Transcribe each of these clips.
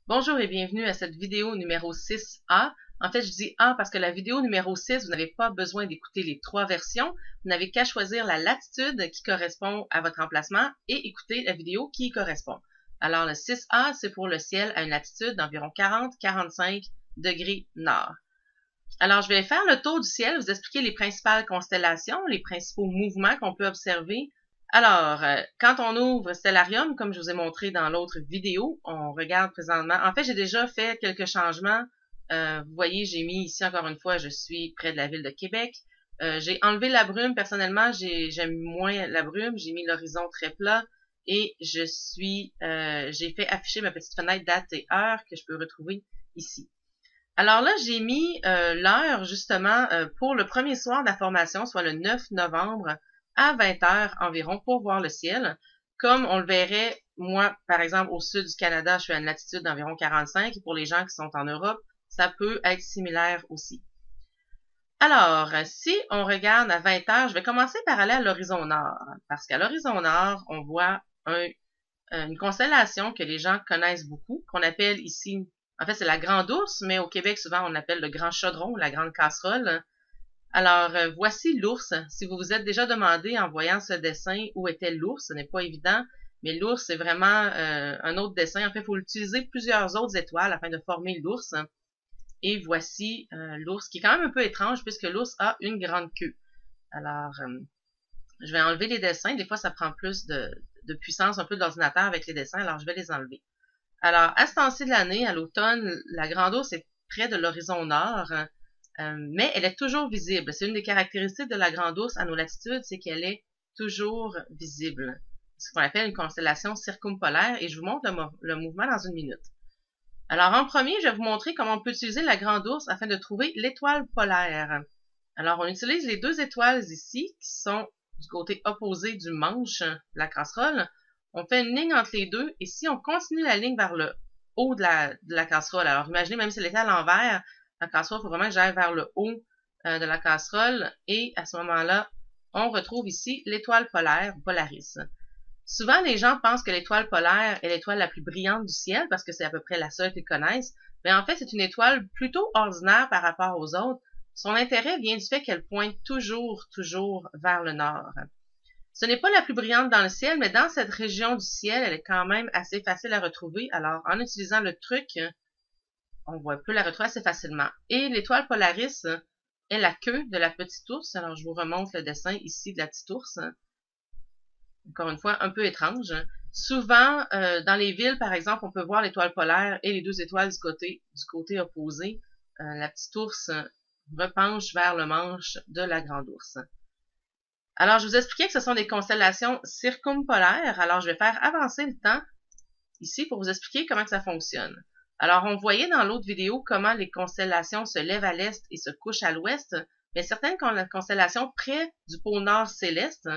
Bonjour et bienvenue à cette vidéo numéro 6A. En fait, je dis A parce que la vidéo numéro 6, vous n'avez pas besoin d'écouter les trois versions. Vous n'avez qu'à choisir la latitude qui correspond à votre emplacement et écouter la vidéo qui y correspond. Alors, le 6A, c'est pour le ciel à une latitude d'environ 40-45 degrés nord. Alors, je vais faire le tour du ciel, vous expliquer les principales constellations, les principaux mouvements qu'on peut observer. Alors, quand on ouvre Stellarium, comme je vous ai montré dans l'autre vidéo, on regarde présentement. En fait, j'ai déjà fait quelques changements. Vous voyez, j'ai mis ici encore une fois, je suis près de la ville de Québec. J'ai enlevé la brume. Personnellement, j'aime moins la brume. J'ai mis l'horizon très plat et j'ai fait afficher ma petite fenêtre date et heure que je peux retrouver ici. Alors là, j'ai mis l'heure justement pour le premier soir de la formation, soit le 9 novembre à 20 heures environ pour voir le ciel. Comme on le verrait, moi, par exemple, au sud du Canada, je suis à une latitude d'environ 45 et pour les gens qui sont en Europe, ça peut être similaire aussi. Alors, si on regarde à 20 heures, je vais commencer par aller à l'horizon nord parce qu'à l'horizon nord, on voit une constellation que les gens connaissent beaucoup, qu'on appelle ici, en fait, c'est la grande ours, mais au Québec, souvent, on l'appelle le grand chaudron, la grande casserole. Alors, voici l'ours. Si vous vous êtes déjà demandé en voyant ce dessin où était l'ours, ce n'est pas évident, mais l'ours, c'est vraiment un autre dessin. En fait, il faut utiliser plusieurs autres étoiles afin de former l'ours. Et voici l'ours, qui est quand même un peu étrange puisque l'ours a une grande queue. Alors, je vais enlever les dessins. Des fois, ça prend plus de puissance un peu de l'ordinateur avec les dessins, alors je vais les enlever. Alors, à ce temps-ci de l'année, à l'automne, la grande ours est près de l'horizon nord, mais elle est toujours visible. C'est une des caractéristiques de la grande ours à nos latitudes, c'est qu'elle est toujours visible. C'est ce qu'on appelle une constellation circumpolaire, et je vous montre le mouvement dans une minute. Alors, en premier, je vais vous montrer comment on peut utiliser la grande ours afin de trouver l'étoile polaire. Alors, on utilise les deux étoiles ici, qui sont du côté opposé du manche de la casserole. On fait une ligne entre les deux, et si on continue la ligne vers le haut de la casserole, alors imaginez, même si elle était à l'envers, la casserole, il faut vraiment que j'aille vers le haut de la casserole, et à ce moment-là, on retrouve ici l'étoile polaire, Polaris. Souvent, les gens pensent que l'étoile polaire est l'étoile la plus brillante du ciel, parce que c'est à peu près la seule qu'ils connaissent, mais en fait, c'est une étoile plutôt ordinaire par rapport aux autres. Son intérêt vient du fait qu'elle pointe toujours vers le nord. Ce n'est pas la plus brillante dans le ciel, mais dans cette région du ciel, elle est quand même assez facile à retrouver. Alors, en utilisant le truc, on peut la retrouver assez facilement. Et l'étoile Polaris est la queue de la petite ours. Alors, je vous remontre le dessin ici de la petite ours. Encore une fois, un peu étrange. Souvent, dans les villes, par exemple, on peut voir l'étoile polaire et les deux étoiles du côté opposé. La petite ours repenche vers le manche de la grande ours. Alors, je vous expliquais que ce sont des constellations circumpolaires. Alors, je vais faire avancer le temps ici pour vous expliquer comment ça fonctionne. Alors, on voyait dans l'autre vidéo comment les constellations se lèvent à l'est et se couchent à l'ouest, mais certaines constellations près du pôle nord céleste,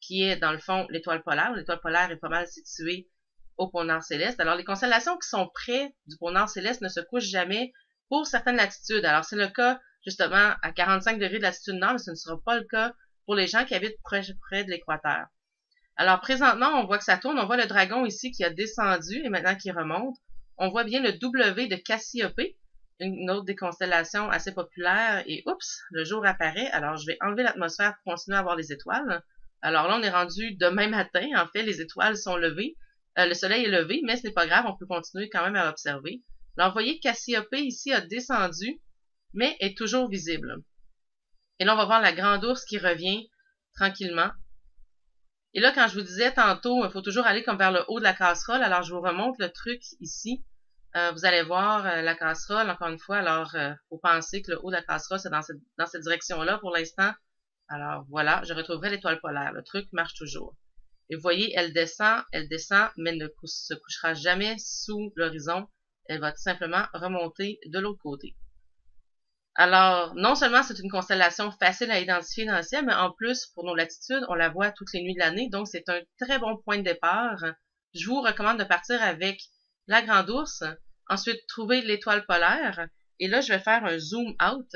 qui est dans le fond l'étoile polaire est pas mal située au pôle nord céleste. Alors, les constellations qui sont près du pôle nord céleste ne se couchent jamais pour certaines latitudes. Alors, c'est le cas justement à 45 degrés de latitude nord, mais ce ne sera pas le cas pour les gens qui habitent près de l'équateur. Alors, présentement, on voit que ça tourne. On voit le dragon ici qui a descendu et maintenant qui remonte. On voit bien le W de Cassiopée, une autre des constellations assez populaires. Et oups, le jour apparaît. Alors, je vais enlever l'atmosphère pour continuer à voir les étoiles. Alors là, on est rendu demain matin. En fait, les étoiles sont levées. Le soleil est levé, mais ce n'est pas grave. On peut continuer quand même à observer. Alors, vous voyez que Cassiopée ici a descendu, mais est toujours visible. Et là, on va voir la grande ours qui revient tranquillement. Et là, quand je vous disais tantôt, il faut toujours aller comme vers le haut de la casserole. Alors, je vous remonte le truc ici. Vous allez voir la casserole, encore une fois. Alors, faut penser que le haut de la casserole, c'est dans cette direction-là pour l'instant. Alors, voilà, je retrouverai l'étoile polaire. Le truc marche toujours. Et vous voyez, elle descend, mais ne se couchera jamais sous l'horizon. Elle va tout simplement remonter de l'autre côté. Alors, non seulement c'est une constellation facile à identifier dans le ciel, mais en plus, pour nos latitudes, on la voit toutes les nuits de l'année, donc c'est un très bon point de départ. Je vous recommande de partir avec la grande ours, ensuite trouver l'étoile polaire, et là, je vais faire un zoom out,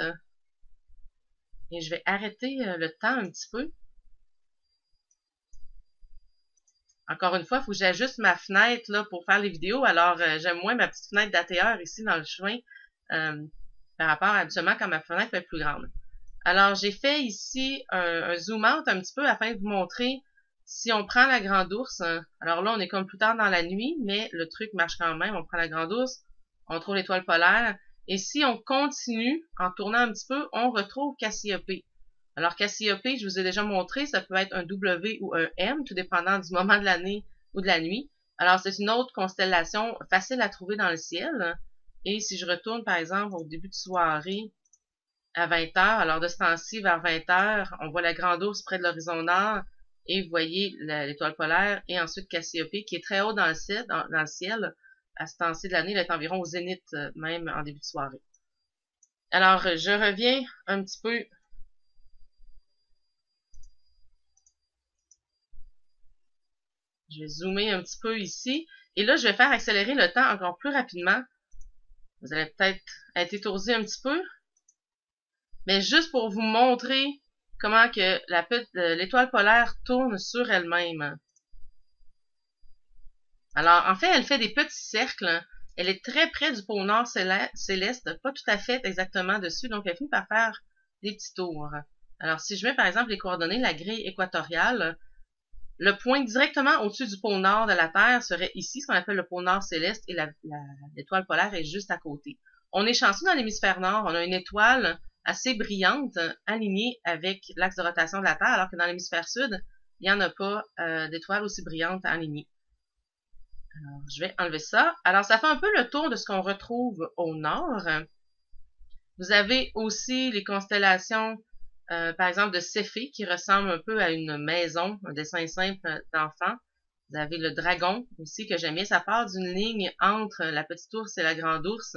et je vais arrêter le temps un petit peu. Encore une fois, il faut que j'ajuste ma fenêtre là, pour faire les vidéos. Alors, j'aime moins ma petite fenêtre d'ATR ici dans le chemin euh, par rapport à habituellement quand ma fenêtre peut être plus grande. Alors, j'ai fait ici un zoom out un petit peu afin de vous montrer si on prend la grande ours. Alors là, on est comme plus tard dans la nuit, mais le truc marche quand même. On prend la grande ours, on trouve l'étoile polaire. Et si on continue en tournant un petit peu, on retrouve Cassiope. Alors, Cassiope, je vous ai déjà montré, ça peut être un W ou un M, tout dépendant du moment de l'année ou de la nuit. Alors, c'est une autre constellation facile à trouver dans le ciel. Et si je retourne, par exemple, au début de soirée, à 20 heures, alors de ce temps-ci, vers 20 heures, on voit la grande ours près de l'horizon nord, et vous voyez l'étoile polaire, et ensuite Cassiope, qui est très haut dans le ciel, dans le ciel. À ce temps-ci de l'année, il est environ au zénith, même en début de soirée. Alors, je reviens un petit peu. Je vais zoomer un petit peu ici. Et là, je vais faire accélérer le temps encore plus rapidement. Vous allez peut-être être étourdi un petit peu. Mais juste pour vous montrer comment que l'étoile polaire tourne sur elle-même. Alors, en fait, elle fait des petits cercles. Elle est très près du pôle nord céleste, pas tout à fait exactement dessus, donc elle finit par faire des petits tours. Alors, si je mets par exemple les coordonnées, la grille équatoriale, le point directement au-dessus du pôle nord de la Terre serait ici, ce qu'on appelle le pôle nord céleste, et l'étoile polaire est juste à côté. On est chanceux dans l'hémisphère nord, on a une étoile assez brillante, alignée avec l'axe de rotation de la Terre, alors que dans l'hémisphère sud, il n'y en a pas d'étoile aussi brillante alignée. Alors, je vais enlever ça. Alors, ça fait un peu le tour de ce qu'on retrouve au nord. Vous avez aussi les constellations par exemple, de Céphée, qui ressemble un peu à une maison, un dessin simple d'enfant. Vous avez le dragon aussi, que j'aime bien. Ça part d'une ligne entre la petite ours et la grande ours,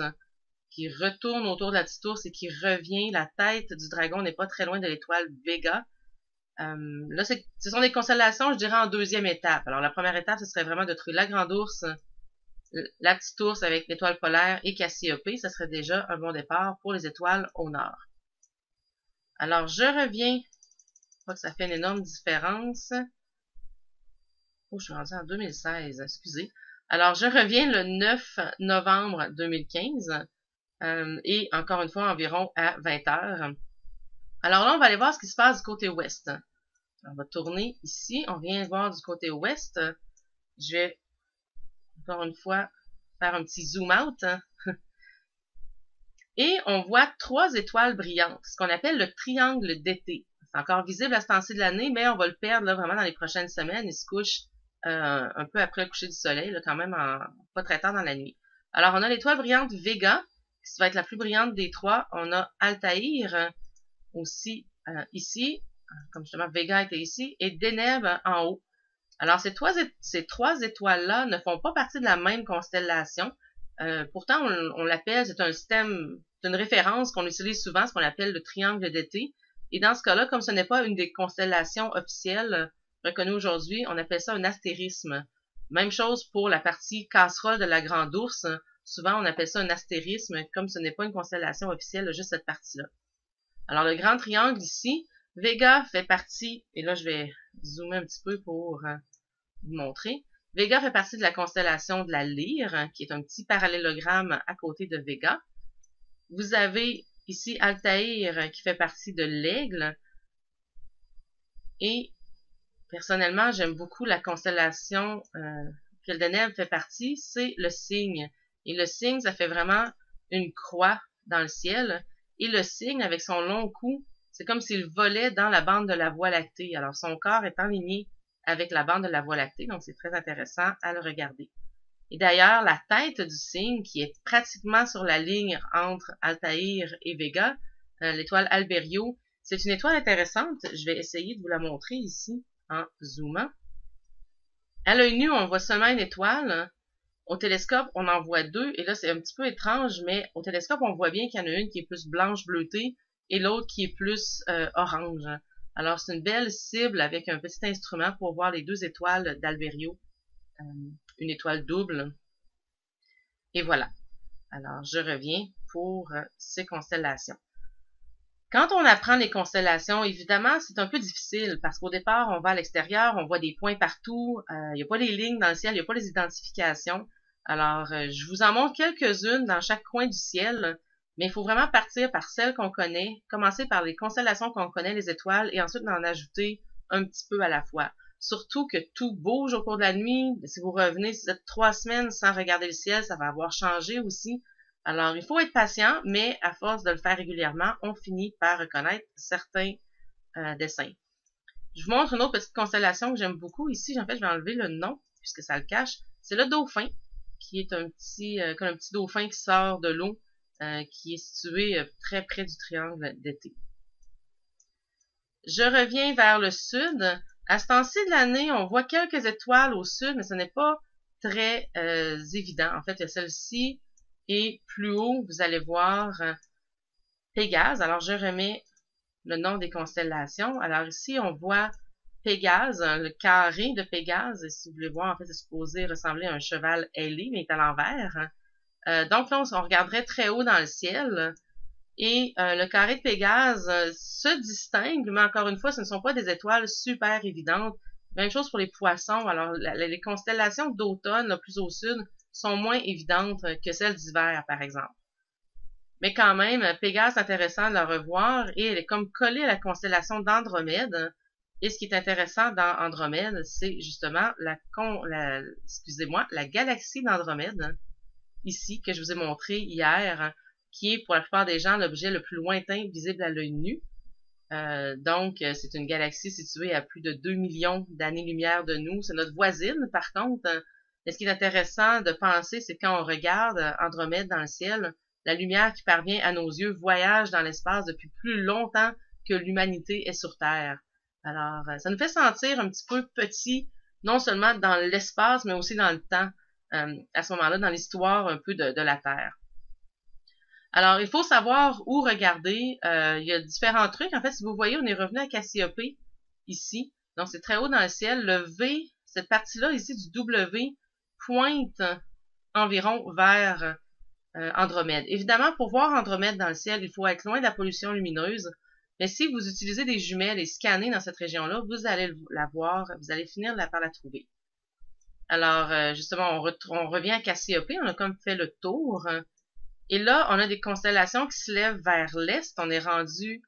qui retourne autour de la petite ours et qui revient. La tête du dragon n'est pas très loin de l'étoile Vega. Là, ce sont des constellations, je dirais, en deuxième étape. Alors, la première étape, ce serait vraiment de trouver la grande ours, la petite ours avec l'étoile polaire et Cassiope. Ce serait déjà un bon départ pour les étoiles au nord. Alors, je reviens. Je crois que ça fait une énorme différence. Oh, je suis rendue en 2016, excusez. Alors, je reviens le 9 novembre 2015 et encore une fois environ à 20 heures. Alors là, on va aller voir ce qui se passe du côté ouest. On va tourner ici. On vient voir du côté ouest. Je vais encore une fois faire un petit zoom out. Et on voit 3 étoiles brillantes, ce qu'on appelle le triangle d'été. C'est encore visible à ce temps-ci de l'année, mais on va le perdre là, vraiment dans les prochaines semaines. Il se couche un peu après le coucher du soleil, là, quand même pas très tard dans la nuit. Alors, on a l'étoile brillante Vega, qui va être la plus brillante des 3. On a Altaïr aussi ici, comme justement Vega était ici, et Deneb en haut. Alors, ces trois étoiles-là ne font pas partie de la même constellation. Pourtant, on l'appelle, c'est un système, c'est une référence qu'on utilise souvent, ce qu'on appelle le triangle d'été. Et dans ce cas-là, comme ce n'est pas une des constellations officielles reconnues aujourd'hui, on appelle ça un astérisme. Même chose pour la partie casserole de la grande ours. Souvent, on appelle ça un astérisme, comme ce n'est pas une constellation officielle, juste cette partie-là. Alors, le grand triangle ici, Vega fait partie, et là, je vais zoomer un petit peu pour vous montrer. Vega fait partie de la constellation de la Lyre, qui est un petit parallélogramme à côté de Vega. Vous avez ici Altaïr qui fait partie de l'Aigle. Et personnellement, j'aime beaucoup la constellation que Deneb fait partie, c'est le Cygne. Et le Cygne, ça fait vraiment une croix dans le ciel. Et le Cygne, avec son long cou, c'est comme s'il volait dans la bande de la Voie lactée. Alors, son corps est aligné avec la bande de la Voie lactée, donc c'est très intéressant à le regarder. Et d'ailleurs, la tête du Cygne, qui est pratiquement sur la ligne entre Altaïr et Vega, l'étoile Albério, c'est une étoile intéressante. Je vais essayer de vous la montrer ici en zoomant. À l'œil nu, on voit seulement une étoile. Au télescope, on en voit 2. Et là, c'est un petit peu étrange, mais au télescope, on voit bien qu'il y en a une qui est plus blanche bleutée et l'autre qui est plus orange. Alors, c'est une belle cible avec un petit instrument pour voir les 2 étoiles d'Albério. Une étoile double. Et voilà. Alors, je reviens pour ces constellations. Quand on apprend les constellations, évidemment, c'est un peu difficile parce qu'au départ, on va à l'extérieur, on voit des points partout, il n'y a pas les lignes dans le ciel, il n'y a pas les identifications. Alors, je vous en montre quelques-unes dans chaque coin du ciel, mais il faut vraiment partir par celles qu'on connaît, commencer par les constellations qu'on connaît, les étoiles, et ensuite en ajouter un petit peu à la fois. Surtout que tout bouge au cours de la nuit. Si vous revenez, si vous êtes 3 semaines sans regarder le ciel, ça va avoir changé aussi. Alors, il faut être patient, mais à force de le faire régulièrement, on finit par reconnaître certains dessins. Je vous montre une autre petite constellation que j'aime beaucoup ici. En fait, je vais enlever le nom, puisque ça le cache. C'est le dauphin, qui est comme un petit dauphin qui sort de l'eau, qui est situé très près du triangle d'été. Je reviens vers le sud. À ce temps-ci de l'année, on voit quelques étoiles au sud, mais ce n'est pas très évident. En fait, il y a celle-ci. Et plus haut, vous allez voir Pégase. Alors, je remets le nom des constellations. Alors ici, on voit Pégase, le carré de Pégase. Et si vous voulez voir, en fait, c'est supposé ressembler à un cheval ailé, mais il est à l'envers. Donc là, on regarderait très haut dans le ciel. Et le carré de Pégase se distingue, mais encore une fois, ce ne sont pas des étoiles super évidentes. Même chose pour les poissons. Alors, les constellations d'automne, plus au sud, sont moins évidentes que celles d'hiver, par exemple. Mais quand même, Pégase, c'est intéressant de la revoir et elle est comme collée à la constellation d'Andromède. Et ce qui est intéressant dans Andromède, c'est justement la galaxie d'Andromède, ici, que je vous ai montré hier, qui est pour la plupart des gens l'objet le plus lointain visible à l'œil nu. Donc, c'est une galaxie située à plus de 2 millions d'années-lumière de nous. C'est notre voisine, par contre. Mais ce qui est intéressant de penser, c'est quand on regarde Andromède dans le ciel, la lumière qui parvient à nos yeux voyage dans l'espace depuis plus longtemps que l'humanité est sur Terre. Alors, ça nous fait sentir un petit peu petit, non seulement dans l'espace, mais aussi dans le temps, à ce moment-là, dans l'histoire un peu de la Terre. Alors, il faut savoir où regarder. Il y a différents trucs. En fait, si vous voyez, on est revenu à Cassiopée, ici. Donc, c'est très haut dans le ciel. Le V, cette partie-là, ici, du W, pointe environ vers Andromède. Évidemment, pour voir Andromède dans le ciel, il faut être loin de la pollution lumineuse. Mais si vous utilisez des jumelles et scannez dans cette région-là, vous allez la voir, vous allez finir par la trouver. Alors, justement, on revient à Cassiopée. On a comme fait le tour. Et là, on a des constellations qui se lèvent vers l'est. On est rendu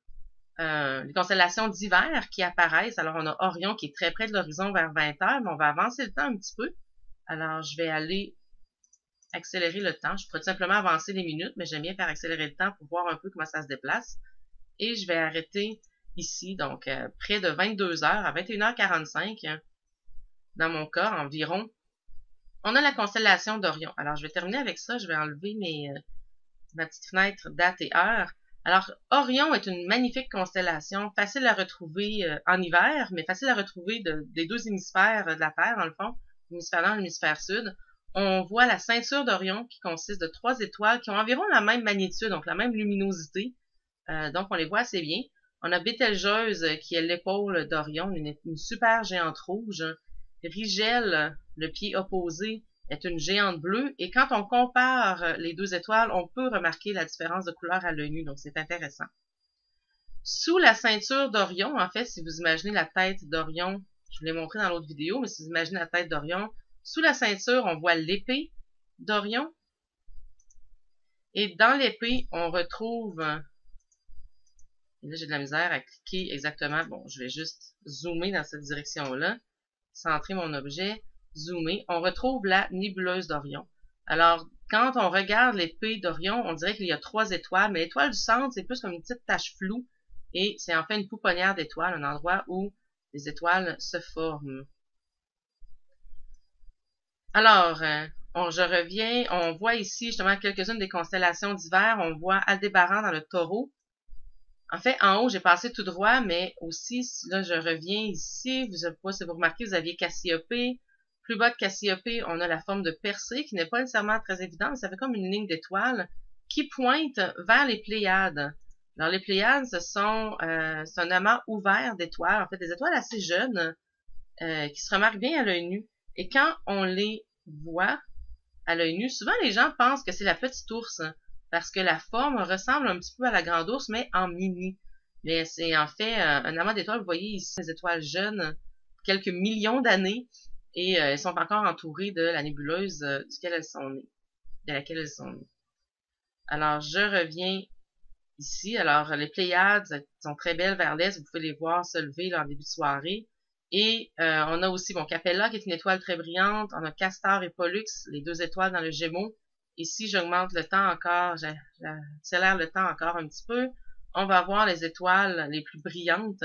les constellations d'hiver qui apparaissent. Alors, on a Orion qui est très près de l'horizon vers 20h, mais on va avancer le temps un petit peu. Alors, je vais aller accélérer le temps. Je pourrais tout simplement avancer les minutes, mais j'aime bien faire accélérer le temps pour voir un peu comment ça se déplace. Et je vais arrêter ici, donc près de 22h, à 21h45, dans mon cas environ. On a la constellation d'Orion. Alors, je vais terminer avec ça. Je vais enlever ma petite fenêtre date et heure. Alors, Orion est une magnifique constellation, facile à retrouver en hiver, mais facile à retrouver des deux hémisphères de la Terre, dans le fond, l'hémisphère nord et l'hémisphère sud. On voit la ceinture d'Orion qui consiste de 3 étoiles qui ont environ la même magnitude, donc la même luminosité. Donc, on les voit assez bien. On a Bételgeuse qui est l'épaule d'Orion, une super géante rouge. Rigel, le pied opposé, est une géante bleue. Et quand on compare les deux étoiles, on peut remarquer la différence de couleur à l'œil nu. Donc, c'est intéressant. Sous la ceinture d'Orion, en fait, si vous imaginez la tête d'Orion, je vous l'ai montré dans l'autre vidéo, mais si vous imaginez la tête d'Orion, sous la ceinture, on voit l'épée d'Orion. Et dans l'épée, on retrouve... Et là, j'ai de la misère à cliquer exactement. Bon, je vais juste zoomer dans cette direction-là. Centrer mon objet. Zoomer. On retrouve la nébuleuse d'Orion. Alors, quand on regarde l'épée d'Orion, on dirait qu'il y a 3 étoiles, mais l'étoile du centre, c'est plus comme une petite tache floue. Et c'est en fait une pouponnière d'étoiles, un endroit où les étoiles se forment. Alors, je reviens, on voit ici justement quelques-unes des constellations d'hiver. On voit Aldébaran dans le Taureau. En fait, en haut, j'ai passé tout droit, mais aussi, là, je reviens ici. Vous savez pas si vous remarquez, vous aviez Cassiopée. Plus bas de Cassiopée, on a la forme de Persée, qui n'est pas nécessairement très évidente. Ça fait comme une ligne d'étoiles qui pointe vers les Pléiades. Alors, les Pléiades, c'est un amas ouvert d'étoiles, en fait, des étoiles assez jeunes, qui se remarquent bien à l'œil nu. Et quand on les voit à l'œil nu, souvent les gens pensent que c'est la petite ours, parce que la forme ressemble un petit peu à la grande ours, mais en mini. Mais c'est en fait un amas d'étoiles. Vous voyez ici les étoiles jeunes, quelques millions d'années, et elles sont encore entourées de la nébuleuse duquel elles sont nées, de laquelle elles sont nées. Alors, je reviens ici. Alors, les Pléiades sont très belles vers l'est. Vous pouvez les voir se lever là, en début de soirée. Et on a aussi Capella, qui est une étoile très brillante. On a Castor et Pollux, les deux étoiles dans le Gémeaux. Et si j'augmente le temps encore, j'accélère le temps encore un petit peu, on va voir les étoiles les plus brillantes.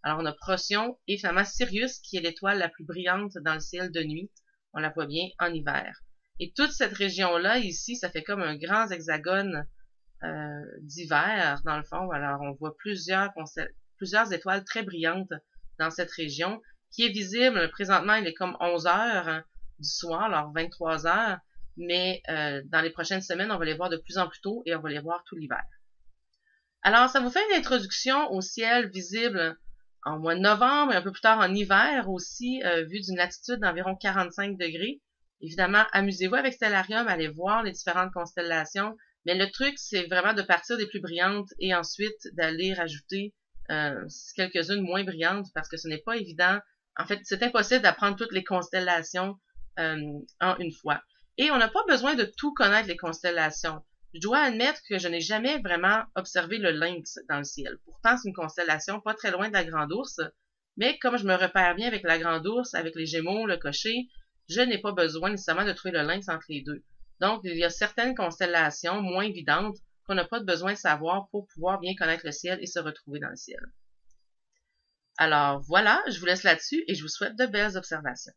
Alors, on a Procyon et finalement Sirius, qui est l'étoile la plus brillante dans le ciel de nuit. On la voit bien en hiver. Et toute cette région-là, ici, ça fait comme un grand hexagone d'hiver, dans le fond. Alors, on voit plusieurs étoiles très brillantes dans cette région, qui est visible. Présentement, il est comme 11 heures du soir, alors 23 heures, mais dans les prochaines semaines, on va les voir de plus en plus tôt et on va les voir tout l'hiver. Alors, ça vous fait une introduction au ciel visible en mois de novembre et un peu plus tard en hiver aussi, vu d'une latitude d'environ 45 degrés. Évidemment, amusez-vous avec Stellarium, allez voir les différentes constellations, mais le truc, c'est vraiment de partir des plus brillantes et ensuite d'aller rajouter quelques-unes moins brillantes parce que ce n'est pas évident. En fait, c'est impossible d'apprendre toutes les constellations en une fois. Et on n'a pas besoin de tout connaître les constellations. Je dois admettre que je n'ai jamais vraiment observé le lynx dans le ciel. Pourtant, c'est une constellation pas très loin de la Grande Ourse, mais comme je me repère bien avec la Grande Ourse, avec les Gémeaux, le Cocher, je n'ai pas besoin nécessairement de trouver le lynx entre les deux. Donc, il y a certaines constellations moins évidentes qu'on n'a pas besoin de savoir pour pouvoir bien connaître le ciel et se retrouver dans le ciel. Alors voilà, je vous laisse là-dessus et je vous souhaite de belles observations.